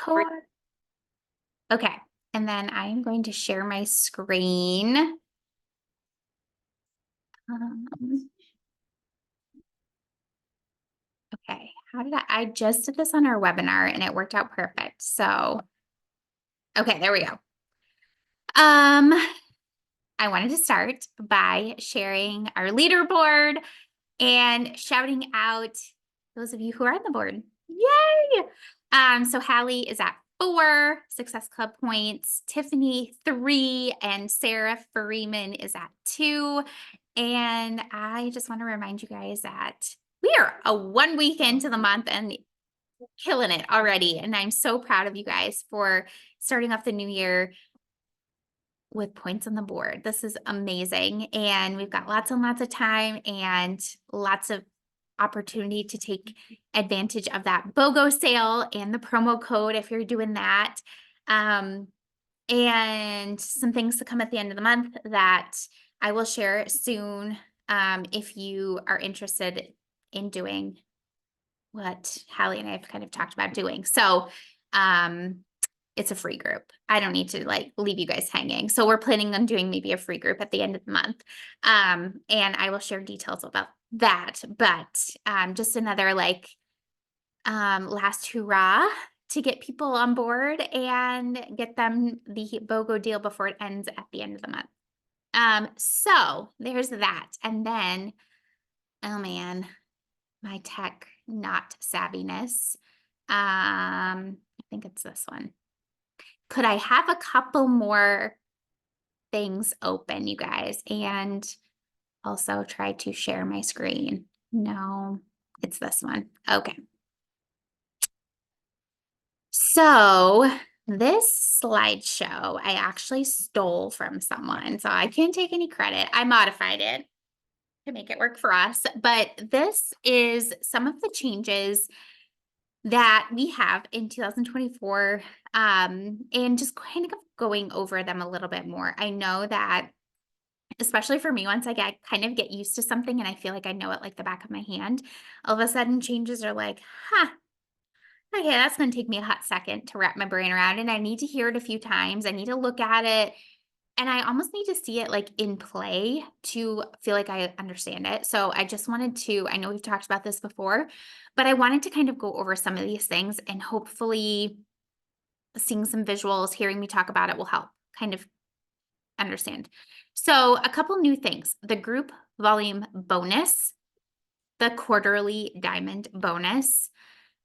code. Okay, and then I am going to share my screen. Okay, how did I just did this on our webinar and it worked out perfect. So, okay, there we go. I wanted to start by sharing our leaderboard and shouting out those of you who are on the board. Yay! So Hallie is at 4 Success Club points, Tiffany 3, and Sarah Freeman is at 2. And I just want to remind you guys that we are a 1 week into the month and killing it already. And I'm so proud of you guys for starting off the new year with points on the board. This is amazing. And we've got lots and lots of time and lots of opportunity to take advantage of that BOGO sale and the promo code if you're doing that. And some things to come at the end of the month that I will share soon if you are interested in doing what Hallie and I have kind of talked about doing. So it's a free group. I don't need to like leave you guys hanging. So we're planning on doing maybe a free group at the end of the month. And I will share details about that. But just another like last hurrah to get people on board and get them the BOGO deal before it ends at the end of the month. So there's that. And then, oh man, my tech not savviness. I think it's this one. Could I have a couple more things open, you guys, and also try to share my screen? No, it's this one. Okay. So this slideshow I actually stole from someone, so I can't take any credit. I modified it to make it work for us, but this is some of the changes that we have in 2024, and just kind of going over them a little bit more. I know that, especially for me, once I get used to something and I feel like I know it like the back of my hand, all of a sudden changes are like, okay, that's going to take me a hot second to wrap my brain around, and I need to hear it a few times. I need to look at it, and I almost need to see it like in play to feel like I understand it. So I just wanted to, I know we've talked about this before, but I wanted to kind of go over some of these things, and hopefully seeing some visuals, hearing me talk about it will help kind of understand. So a couple new things: the group volume bonus, the quarterly diamond bonus,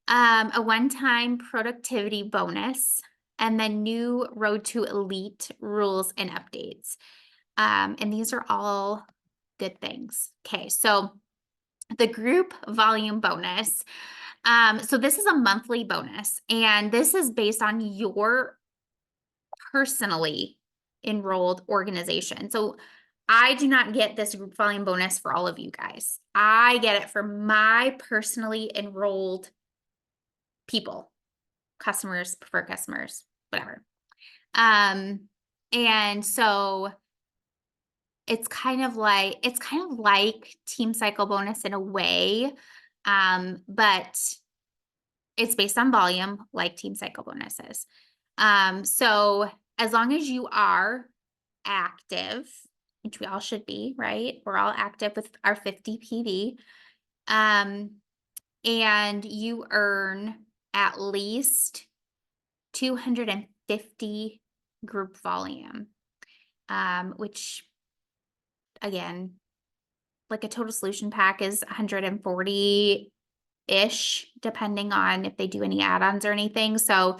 a one-time productivity bonus, and then new Road to Elite rules and updates. And these are all good things. Okay, so the group volume bonus. So this is a monthly bonus, and this is based on your personally enrolled organization. So I do not get this group volume bonus for all of you guys. I get it for my personally enrolled people, customers, preferred customers, whatever. And so it's kind of like Team Cycle bonus in a way, but it's based on volume like Team Cycle bonuses. So as long as you are active, which we all should be, right? We're all active with our 50 PV. And you earn at least 250 group volume, which again, like a total solution pack is 140-ish, depending on if they do any add-ons or anything. So,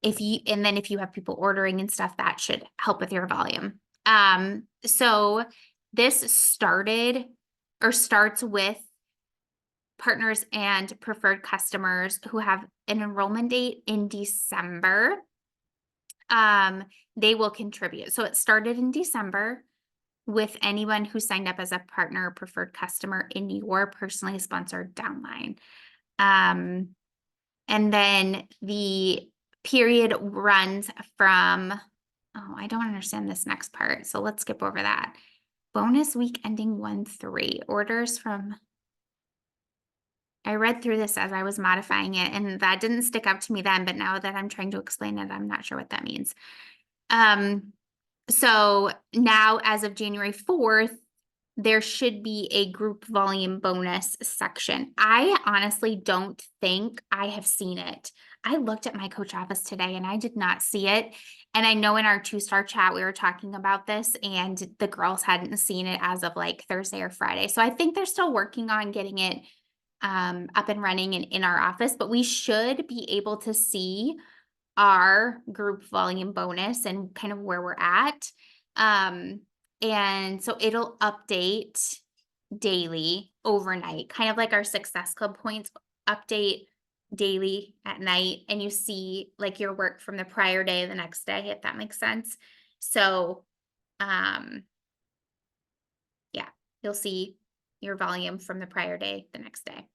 if you have people ordering and stuff, that should help with your volume. So this starts with partners and preferred customers who have an enrollment date in December. They will contribute. So it started in December with anyone who signed up as a partner or preferred customer in your personally sponsored downline. And then the period runs from, I don't understand this next part, so let's skip over that. Bonus week ending 1/3, orders from I read through this as I was modifying it, and that didn't stick out to me then, but now that I'm trying to explain it, I'm not sure what that means. So now as of January 4th, there should be a group volume bonus section. I honestly don't think I have seen it. I looked at my coach office today and I did not see it. And I know in our 2-star chat, we were talking about this and the girls hadn't seen it as of like Thursday or Friday. So I think they're still working on getting it up and running and in our office, but we should be able to see our group volume bonus and kind of where we're at. And so it'll update daily overnight, kind of like our Success Club points update daily at night. And you see like your work from the prior day, the next day, if that makes sense. So, yeah, you'll see your volume from the prior day, the next day.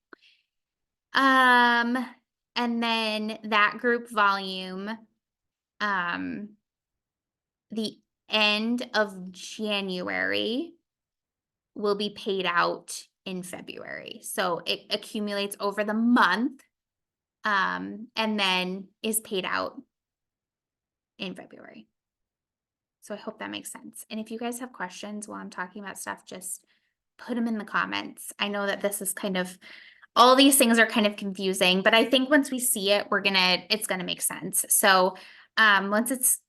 And then that group volume, the end of January will be paid out in February. So it accumulates over the month, and then is paid out in February. So I hope that makes sense. And if you guys have questions while I'm talking about stuff, just put them in the comments. I know that this is kind of, all these things are kind of confusing, but I think once we see it, it's gonna make sense. So once it's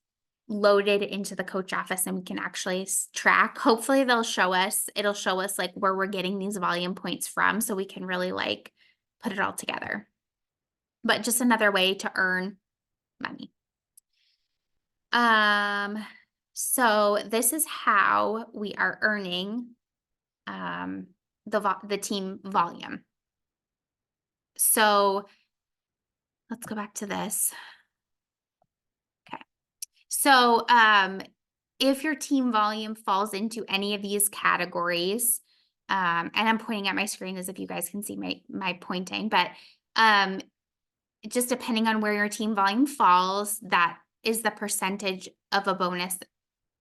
loaded into the coach office and we can actually track, hopefully it'll show us like where we're getting these volume points from, so we can really like put it all together. But just another way to earn money. So this is how we are earning the team volume. So let's go back to this. Okay. So if your team volume falls into any of these categories, and I'm pointing at my screen as if you guys can see my pointing, but just depending on where your team volume falls, that is the percentage of a bonus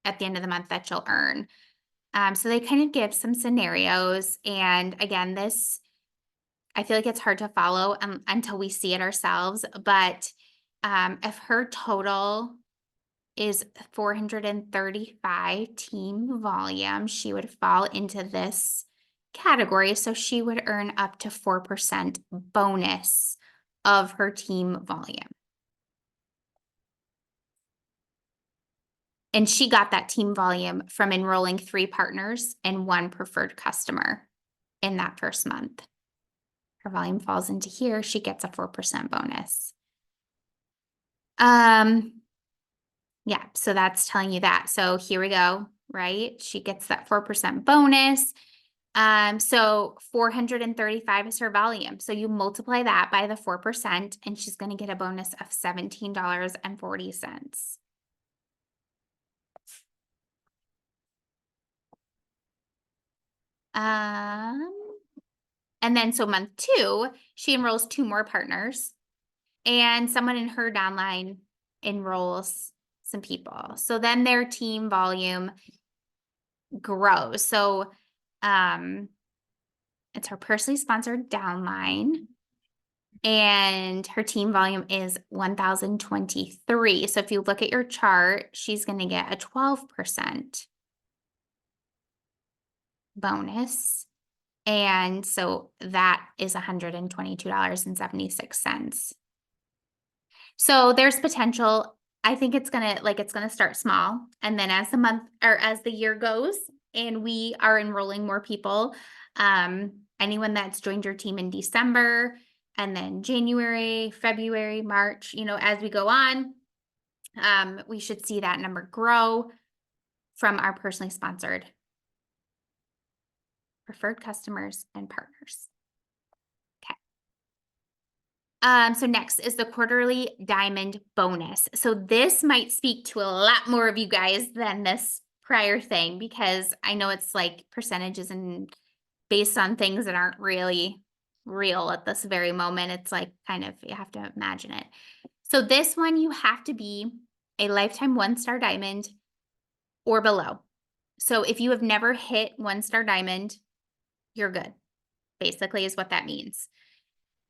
at the end of the month that you'll earn. So they kind of give some scenarios. And again, this, I feel like it's hard to follow until we see it ourselves. But if her total is 435 team volume, she would fall into this category. So she would earn up to 4% bonus of her team volume. And she got that team volume from enrolling 3 partners and 1 preferred customer in that first month. Her volume falls into here, she gets a 4% bonus. Yeah, so that's telling you that. So here we go, right? She gets that 4% bonus. So 435 is her volume. So you multiply that by the 4% and she's going to get a bonus of $17.40. And then so month 2, she enrolls 2 more partners and someone in her downline enrolls some people. So then their team volume grows. So it's her personally sponsored downline and her team volume is 1,023. So if you look at your chart, she's going to get a 12% bonus. And so that is $122.76. So there's potential. I think it's gonna start small. And then as the month or as the year goes and we are enrolling more people, anyone that's joined your team in December and then January, February, March, as we go on, we should see that number grow from our personally sponsored preferred customers and partners. So next is the quarterly diamond bonus. So this might speak to a lot more of you guys than this prior thing, because I know it's like percentages and based on things that aren't really real at this very moment. It's like kind of, you have to imagine it. So this one, you have to be a lifetime 1-star diamond or below. So if you have never hit 1-star diamond, you're good, basically is what that means.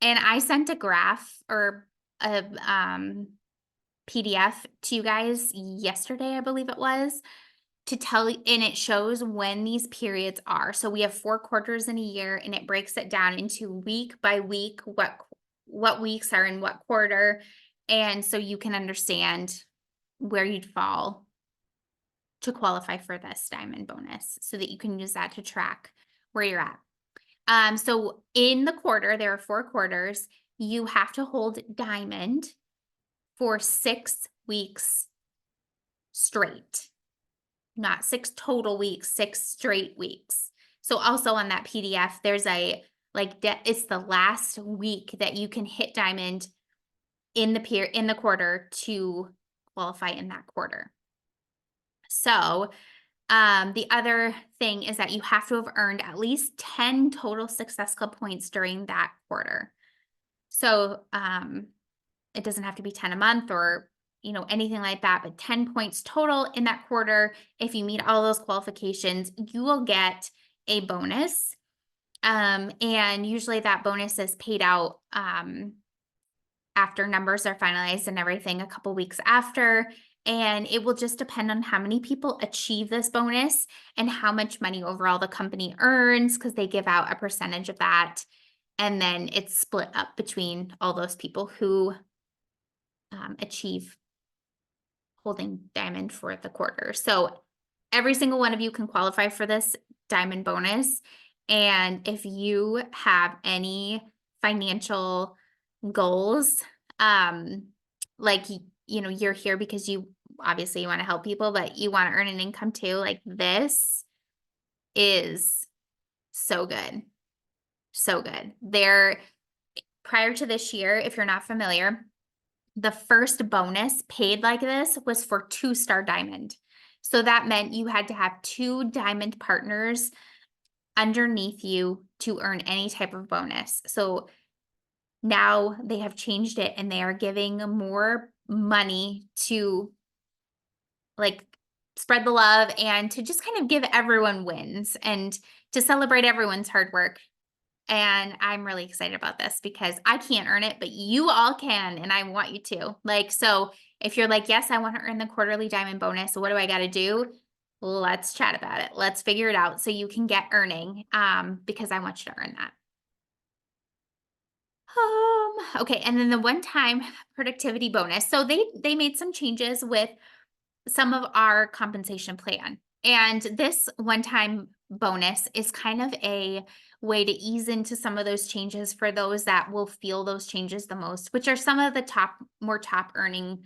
And I sent a graph or a PDF to you guys yesterday, I believe it was, to tell you, and it shows when these periods are. So we have 4 quarters in a year, and it breaks it down into week by week what weeks are in what quarter, and so you can understand where you'd fall to qualify for this diamond bonus so that you can use that to track where you're at. So in the quarter, there are 4 quarters. You have to hold diamond for 6 weeks straight, not 6 total weeks, 6 straight weeks. So also on that PDF, there's a it's the last week that you can hit diamond in the quarter to qualify in that quarter. So the other thing is that you have to have earned at least 10 total Success Club points during that quarter. So it doesn't have to be 10 a month or anything like that, but 10 points total in that quarter. If you meet all those qualifications, you will get a bonus. And usually that bonus is paid out after numbers are finalized and everything a couple weeks after. And it will just depend on how many people achieve this bonus and how much money overall the company earns, because they give out a percentage of that. And then it's split up between all those people who achieve holding diamond for the quarter. So every single one of you can qualify for this diamond bonus. And if you have any financial goals, like, you're here because you obviously you want to help people, but you want to earn an income too, like this is so good. So good. Prior to this year, if you're not familiar, the first bonus paid like this was for 2-star diamond. So that meant you had to have 2 diamond partners underneath you to earn any type of bonus. So now they have changed it and they are giving more money to spread the love and to just kind of give everyone wins and to celebrate everyone's hard work. And I'm really excited about this because I can't earn it, but you all can, and I want you to. So if you're like, yes, I want to earn the quarterly diamond bonus, what do I got to do? Let's chat about it. Let's figure it out so you can get earning, because I want you to earn that. Okay, and then the one-time productivity bonus. So they made some changes with some of our compensation plan. And this one-time bonus is kind of a way to ease into some of those changes for those that will feel those changes the most, which are some of the more top earning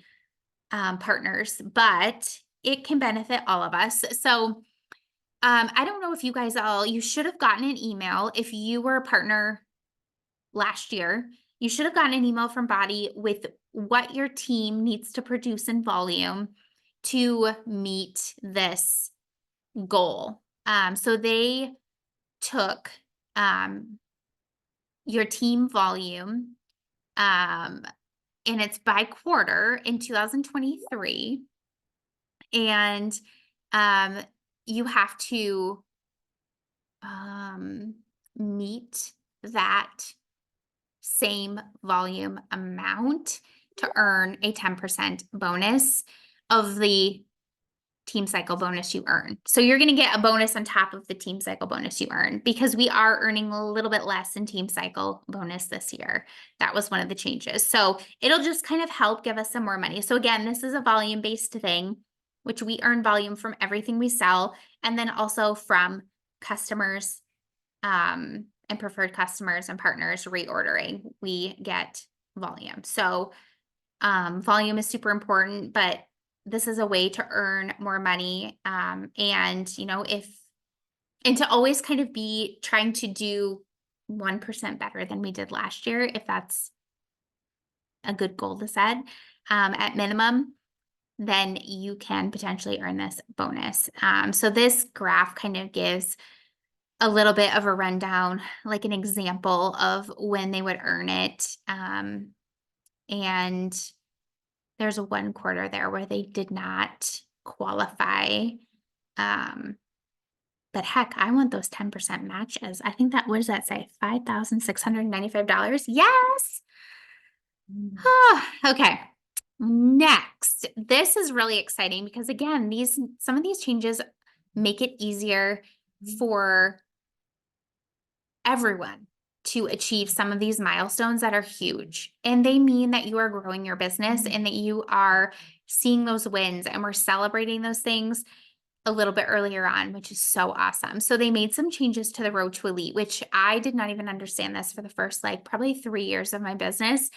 partners, but it can benefit all of us. So I don't know if you should have gotten an email if you were a partner last year. You should have gotten an email from Body with what your team needs to produce in volume to meet this goal. So they took your team volume, and it's by quarter in 2023. And you have to meet that same volume amount to earn a 10% bonus of the team cycle bonus you earn. So you're going to get a bonus on top of the team cycle bonus you earn because we are earning a little bit less in team cycle bonus this year. That was one of the changes. So it'll just kind of help give us some more money. So again, this is a volume-based thing, which we earn volume from everything we sell, and then also from customers, and preferred customers and partners reordering, we get volume. So volume is super important, but this is a way to earn more money. And to always kind of be trying to do 1% better than we did last year, if that's a good goal to set, at minimum, then you can potentially earn this bonus. So this graph kind of gives a little bit of a rundown, like an example of when they would earn it. And there's a 1 quarter there where they did not qualify. But heck, I want those 10% matches. I think that, what does that say? $5,695. Yes. Okay. Next, this is really exciting because again, some of these changes make it easier for everyone to achieve some of these milestones that are huge. And they mean that you are growing your business and that you are seeing those wins, and we're celebrating those things a little bit earlier on, which is so awesome. So they made some changes to the Road to Elite, which I did not even understand this for the first probably 3 years of my business.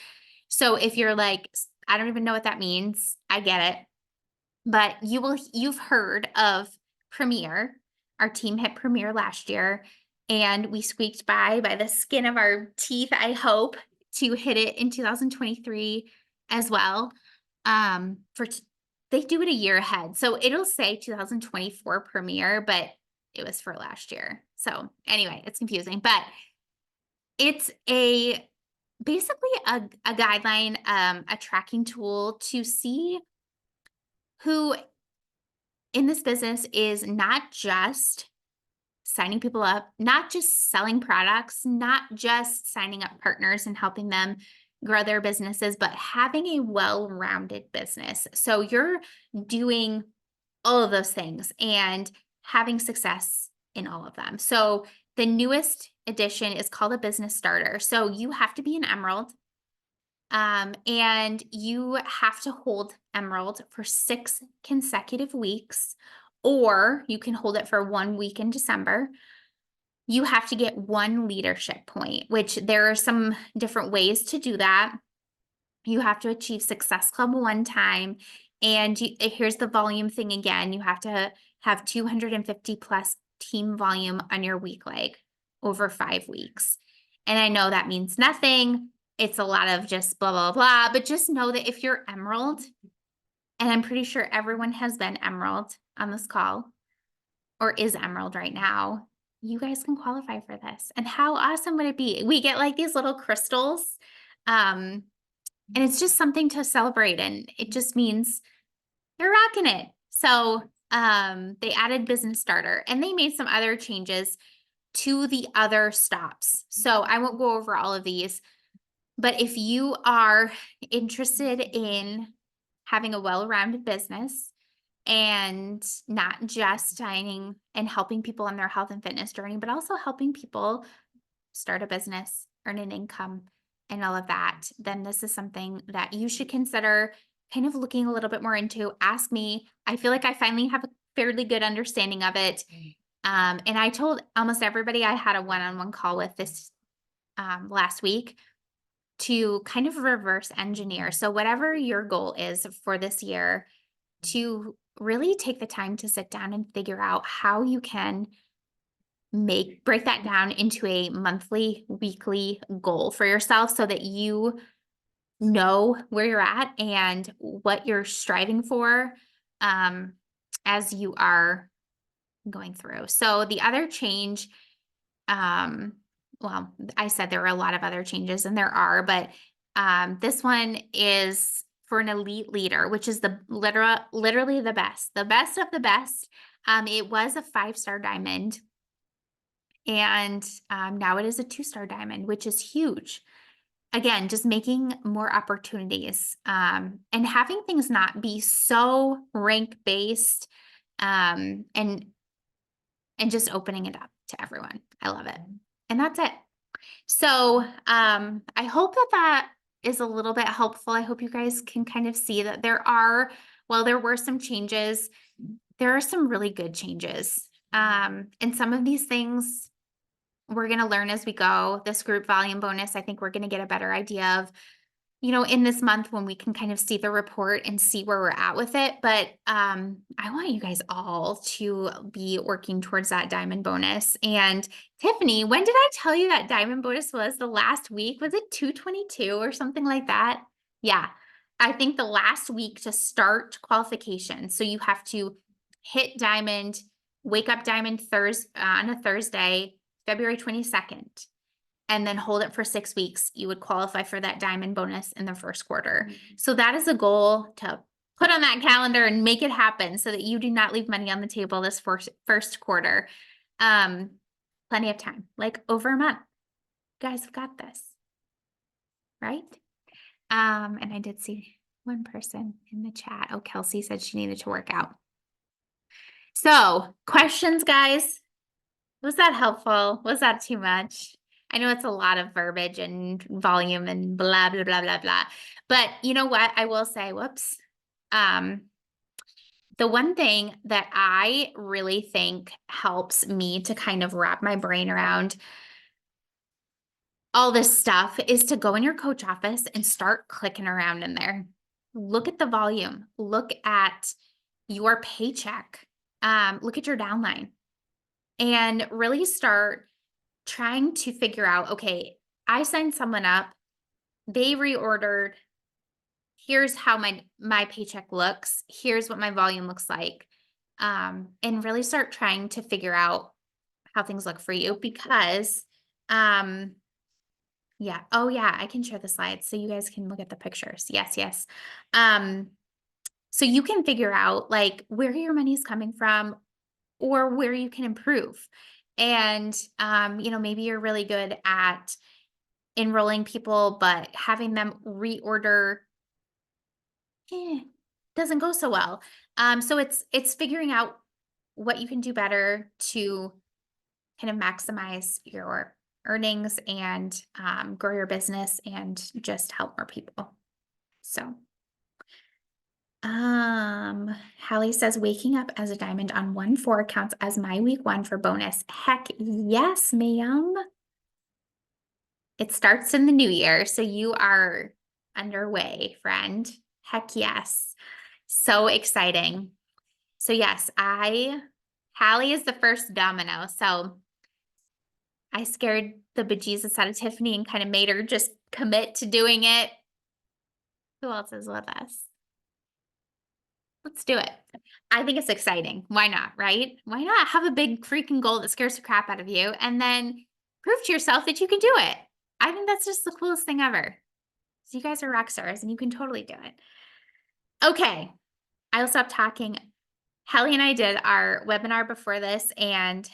So if you're like, I don't even know what that means, I get it. But you've heard of Premier. Our team hit Premier last year, and we squeaked by the skin of our teeth, I hope, to hit it in 2023 as well. They do it a year ahead. So it'll say 2024 Premier, but it was for last year. So anyway, it's confusing, but it's basically a guideline, a tracking tool to see who in this business is not just signing people up, not just selling products, not just signing up partners and helping them grow their businesses, but having a well-rounded business. So you're doing all of those things and having success in all of them. So the newest edition is called a business starter. So you have to be an Emerald. And you have to hold Emerald for 6 consecutive weeks, or you can hold it for 1 week in December. You have to get 1 leadership point, which there are some different ways to do that. You have to achieve Success Club 1 time. And here's the volume thing again. You have to have 250 plus team volume on your week leg over 5 weeks. And I know that means nothing. It's a lot of just blah, blah, blah. But just know that if you're Emerald, and I'm pretty sure everyone has been Emerald on this call or is Emerald right now, you guys can qualify for this. And how awesome would it be? We get like these little crystals. And it's just something to celebrate. And it just means you're rocking it. So they added Business Starter, and they made some other changes to the other stops. So I won't go over all of these, but if you are interested in having a well-rounded business and not just signing and helping people on their health and fitness journey, but also helping people start a business, earn an income, and all of that, then this is something that you should consider kind of looking a little bit more into. Ask me. I feel like I finally have a fairly good understanding of it. And I told almost everybody I had a one-on-one call with this last week to kind of reverse engineer. So whatever your goal is for this year, to really take the time to sit down and figure out how you can break that down into a monthly, weekly goal for yourself so that you know where you're at and what you're striving for as you are going through. So the other change, well, I said there were a lot of other changes, and there are, but this one is for an elite leader, which is literally the best of the best. It was a 5-star diamond, and now it is a 2-star diamond, which is huge. Again, just making more opportunities and having things not be so rank based, and just opening it up to everyone. I love it. And that's it. So I hope that is a little bit helpful. I hope you guys can kind of see that while there were some changes, there are some really good changes. And some of these things we're going to learn as we go. This group volume bonus, I think we're going to get a better idea of, in this month when we can kind of see the report and see where we're at with it. But I want you guys all to be working towards that diamond bonus. And Tiffany, when did I tell you that diamond bonus was the last week? Was it 2/22 or something like that? Yeah, I think the last week to start qualification. So you have to hit diamond, wake up diamond on a Thursday, February 22nd. And then hold it for 6 weeks, you would qualify for that diamond bonus in the first quarter. So that is a goal to put on that calendar and make it happen so that you do not leave money on the table this first quarter. Plenty of time, like over a month. You guys have got this, right? And I did see one person in the chat. Oh, Kelsey said she needed to work out. So, questions, guys? Was that helpful? Was that too much? I know it's a lot of verbiage and volume and blah, blah, blah, blah, blah. But you know what? I will say, whoops. The one thing that I really think helps me to kind of wrap my brain around all this stuff is to go in your coach office and start clicking around in there. Look at the volume, look at your paycheck, look at your downline, and really start trying to figure out, okay, I signed someone up, they reordered, here's how my paycheck looks, here's what my volume looks like. And really start trying to figure out how things look for you because yeah. Oh, yeah, I can share the slides so you guys can look at the pictures. Yes, yes. So you can figure out like where your money's coming from or where you can improve. And maybe you're really good at enrolling people, but having them reorder doesn't go so well. So it's figuring out what you can do better to kind of maximize your earnings and grow your business and just help more people. So, Hallie says waking up as a diamond on 1/4 counts as my week 1 for bonus. Heck yes, ma'am. It starts in the new year, so you are underway, friend. Heck yes. So exciting. So yes, Hallie is the first domino. So I scared the bejesus out of Tiffany and kind of made her just commit to doing it. Who else is with us? Let's do it. I think it's exciting. Why not, right? Why not have a big freaking goal that scares the crap out of you and then prove to yourself that you can do it? I think that's just the coolest thing ever. So you guys are rock stars and you can totally do it. Okay, I'll stop talking. Hallie and I did our webinar before this, and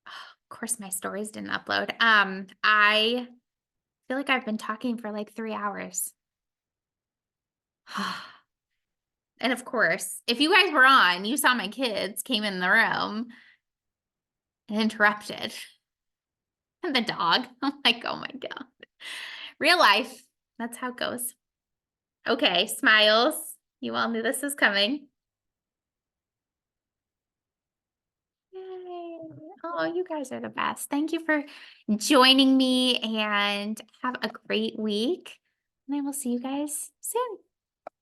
of course my stories didn't upload. I feel like I've been talking for like 3 hours. And of course, if you guys were on, you saw my kids came in the room and interrupted. And the dog. I'm like, oh my God. Real life. That's how it goes. Okay, smiles. You all knew this was coming. Yay. Oh, you guys are the best. Thank you for joining me and have a great week. And I will see you guys soon.